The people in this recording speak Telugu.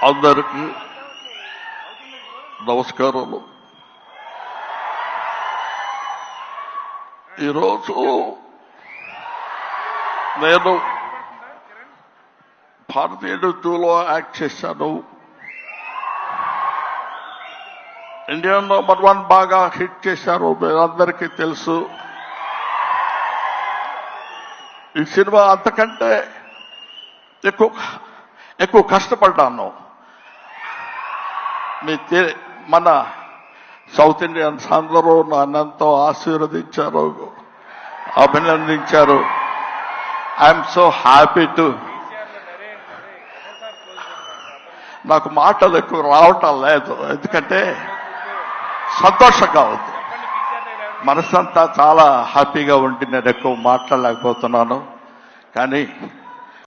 అందరికీ నమస్కారాలు. ఈరోజు నేను భారతీయ టూలో యాక్ట్ చేశాను. ఇండియా నంబర్ 1 బాగా హిట్ చేశారు, మీరందరికీ తెలుసు. ఈ సినిమా అంతకంటే ఎక్కువ కష్టపడ్డాను. మన సౌత్ ఇండియన్స్ అందరూ నన్నంతో ఆశీర్వదించారు, అభినందించారు. I'm so happy to. నాకు మాటలు ఎక్కువ రావటం లేదు, ఎందుకంటే సంతోషంగా ఉంది. మనసంతా చాలా హ్యాపీగా ఉండి నేను ఎక్కువ మాట్లాడలేకపోతున్నాను. కానీ